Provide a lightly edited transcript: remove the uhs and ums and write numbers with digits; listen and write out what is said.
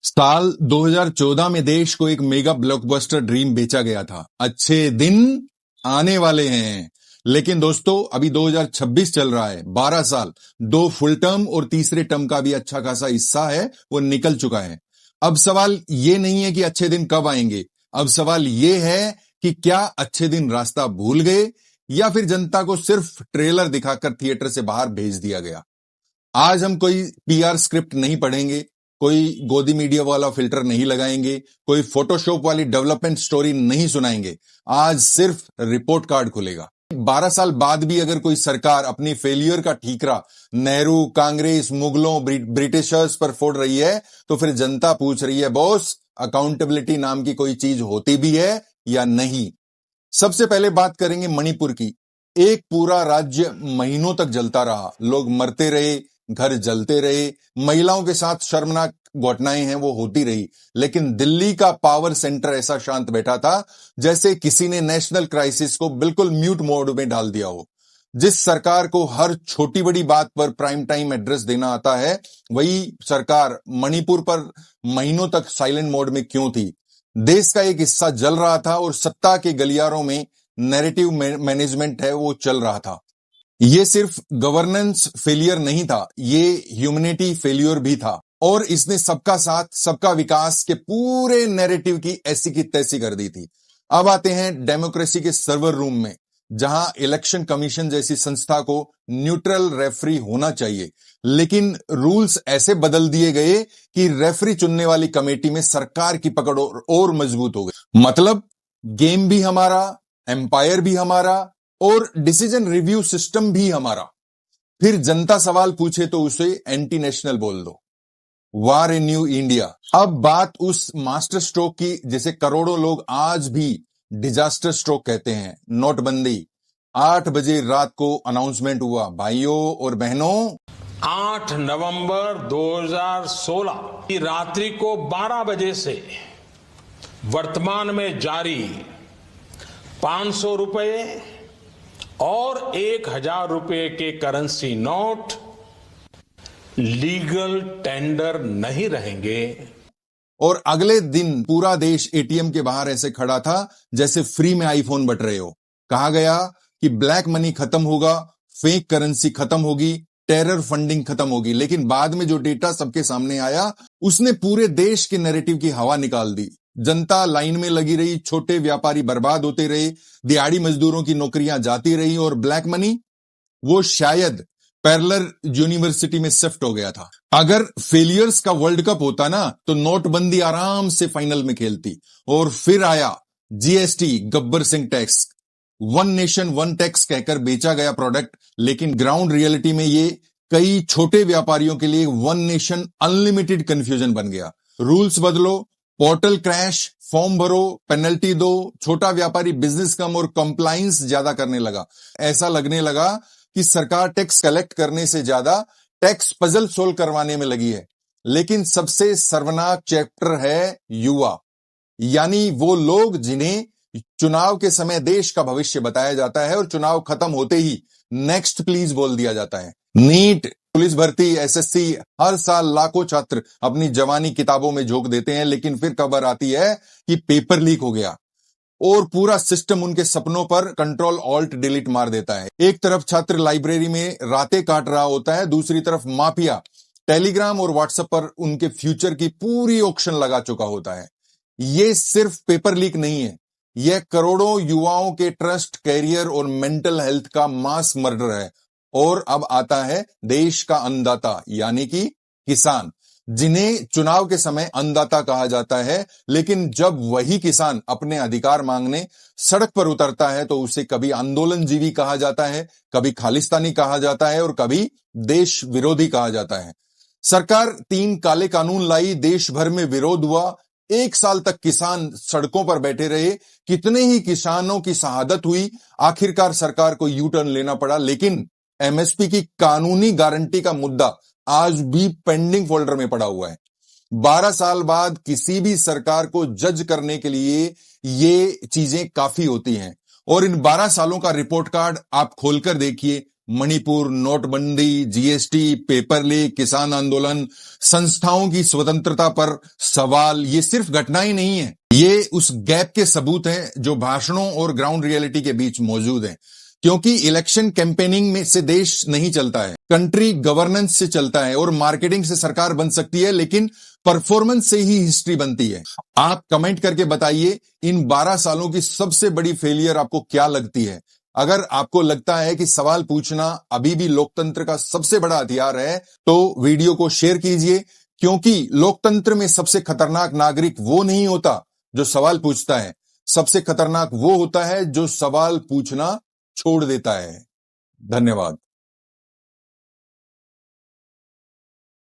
साल 2014 में देश को एक मेगा ब्लॉकबस्टर ड्रीम बेचा गया था। अच्छे दिन आने वाले हैं। लेकिन दोस्तों अभी 2026 चल रहा है। 12 साल, 2 फुल टर्म और तीसरे टर्म का भी अच्छा खासा हिस्सा है वो निकल चुका है। अब सवाल ये नहीं है कि अच्छे दिन कब आएंगे। अब सवाल ये है कि क्या अच्छे दिन रास्ता भूल गए या फिर जनता को सिर्फ ट्रेलर दिखाकर थिएटर से बाहर भेज दिया गया। आज हम कोई पीआर स्क्रिप्ट नहीं पढ़ेंगे, कोई गोदी मीडिया वाला फिल्टर नहीं लगाएंगे, कोई फोटोशॉप वाली डेवलपमेंट स्टोरी नहीं सुनाएंगे। आज सिर्फ रिपोर्ट कार्ड खुलेगा। 12 साल बाद भी अगर कोई सरकार अपनी फेलियर का ठीकरा नेहरू, कांग्रेस, मुगलों, ब्रिटिशर्स पर फोड़ रही है तो फिर जनता पूछ रही है, बॉस अकाउंटेबिलिटी नाम की कोई चीज होती भी है या नहीं। सबसे पहले बात करेंगे मणिपुर की। एक पूरा राज्य महीनों तक जलता रहा, लोग मरते रहे, घर जलते रहे, महिलाओं के साथ शर्मनाक घटनाएं हैं वो होती रही, लेकिन दिल्ली का पावर सेंटर ऐसा शांत बैठा था जैसे किसी ने नेशनल क्राइसिस को बिल्कुल म्यूट मोड में डाल दिया हो। जिस सरकार को हर छोटी बड़ी बात पर प्राइम टाइम एड्रेस देना आता है, वही सरकार मणिपुर पर महीनों तक साइलेंट मोड में क्यों थी। देश का एक हिस्सा जल रहा था और सत्ता के गलियारों में नैरेटिव मैनेजमेंट है वो चल रहा था। ये सिर्फ गवर्नेंस फेलियर नहीं था, ये ह्यूमैनिटी फेलियर भी था और इसने सबका साथ सबका विकास के पूरे नैरेटिव की ऐसी की तैसी कर दी थी। अब आते हैं डेमोक्रेसी के सर्वर रूम में, जहां इलेक्शन कमीशन जैसी संस्था को न्यूट्रल रेफरी होना चाहिए, लेकिन रूल्स ऐसे बदल दिए गए कि रेफरी चुनने वाली कमेटी में सरकार की पकड़ और मजबूत हो गई। मतलब गेम भी हमारा, एम्पायर भी हमारा और डिसीजन रिव्यू सिस्टम भी हमारा। फिर जनता सवाल पूछे तो उसे एंटी नेशनल बोल दो। वार इन न्यू इंडिया। अब बात उस मास्टर स्ट्रोक की जिसे करोड़ों लोग आज भी डिजास्टर स्ट्रोक कहते हैं, नोटबंदी। 8 बजे रात को अनाउंसमेंट हुआ। भाइयों और बहनों, 8 नवंबर 2016 की रात्रि को 12 बजे से वर्तमान में जारी 500 रुपए और 1000 रुपए के करेंसी नोट लीगल टेंडर नहीं रहेंगे। और अगले दिन पूरा देश एटीएम के बाहर ऐसे खड़ा था जैसे फ्री में आईफोन बट रहे हो। कहा गया कि ब्लैक मनी खत्म होगा, फेक करेंसी खत्म होगी, टेरर फंडिंग खत्म होगी। लेकिन बाद में जो डेटा सबके सामने आया उसने पूरे देश के नैरेटिव की हवा निकाल दी। जनता लाइन में लगी रही, छोटे व्यापारी बर्बाद होते रहे, दिहाड़ी मजदूरों की नौकरियां जाती रही और ब्लैक मनी वो शायद पैरेलल यूनिवर्सिटी में शिफ्ट हो गया था। अगर फेलियर्स का वर्ल्ड कप होता ना तो नोटबंदी आराम से फाइनल में खेलती। और फिर आया GST, Gabbar Singh tax, one nation one tax कहकर बेचा गया प्रोडक्ट, लेकिन ग्राउंड रियलिटी में ये कई छोटे व्यापारियों के लिए वन नेशन अनलिमिटेड कंफ्यूजन बन गया। रूल्स बदलो, पोर्टल क्रैश, फॉर्म भरो, पेनल्टी दो, छोटा व्यापारी बिजनेस कम और कंप्लायंस ज्यादा करने लगा। ऐसा लगने लगा कि सरकार टैक्स कलेक्ट करने से ज्यादा टैक्स पजल सोल्व करवाने में लगी है। लेकिन सबसे सर्वनाक चैप्टर है युवा, यानी वो लोग जिन्हें चुनाव के समय देश का भविष्य बताया जाता है और चुनाव खत्म होते ही नेक्स्ट प्लीज बोल दिया जाता है। नीट, पुलिस भर्ती, एसएससी, हर साल लाखों छात्र अपनी जवानी किताबों में झोंक देते हैं, लेकिन फिर खबर आती है कि पेपर लीक हो गया और पूरा सिस्टम उनके सपनों पर कंट्रोल ऑल्ट डिलीट मार देता है। एक तरफ छात्र लाइब्रेरी में रातें काट रहा होता है, दूसरी तरफ माफिया टेलीग्राम और व्हाट्सएप पर उनके फ्यूचर की पूरी ऑक्शन लगा चुका होता है। ये सिर्फ पेपर लीक नहीं है, यह करोड़ों युवाओं के ट्रस्ट, कैरियर और मेंटल हेल्थ का मास मर्डर है। और अब आता है देश का अन्नदाता यानी कि किसान, जिन्हें चुनाव के समय अन्नदाता कहा जाता है, लेकिन जब वही किसान अपने अधिकार मांगने सड़क पर उतरता है तो उसे कभी आंदोलनजीवी कहा जाता है, कभी खालिस्तानी कहा जाता है और कभी देश विरोधी कहा जाता है। सरकार 3 काले कानून लाई, देश भर में विरोध हुआ, 1 साल तक किसान सड़कों पर बैठे रहे, कितने ही किसानों की शहादत हुई, आखिरकार सरकार को यू टर्न लेना पड़ा। लेकिन एमएसपी की कानूनी गारंटी का मुद्दा आज भी पेंडिंग फोल्डर में पड़ा हुआ है। 12 साल बाद किसी भी सरकार को जज करने के लिए ये चीजें काफी होती हैं और इन 12 सालों का रिपोर्ट कार्ड आप खोलकर देखिए, मणिपुर, नोटबंदी, जीएसटी, पेपर लीक, किसान आंदोलन, संस्थाओं की स्वतंत्रता पर सवाल, ये सिर्फ घटनाएं नहीं है, ये उस गैप के सबूत हैं जो भाषणों और ग्राउंड रियलिटी के बीच मौजूद हैं। क्योंकि इलेक्शन कैंपेनिंग में से देश नहीं चलता है, कंट्री गवर्नेंस से चलता है, और मार्केटिंग से सरकार बन सकती है, लेकिन परफॉर्मेंस से ही हिस्ट्री बनती है। आप कमेंट करके बताइए इन 12 सालों की सबसे बड़ी फेलियर आपको क्या लगती है। अगर आपको लगता है कि सवाल पूछना अभी भी लोकतंत्र का सबसे बड़ा हथियार है, तो वीडियो को शेयर कीजिए, क्योंकि लोकतंत्र में सबसे खतरनाक नागरिक वो नहीं होता जो सवाल पूछता है, सबसे खतरनाक वो होता है जो सवाल पूछना छोड़ देता है। धन्यवाद।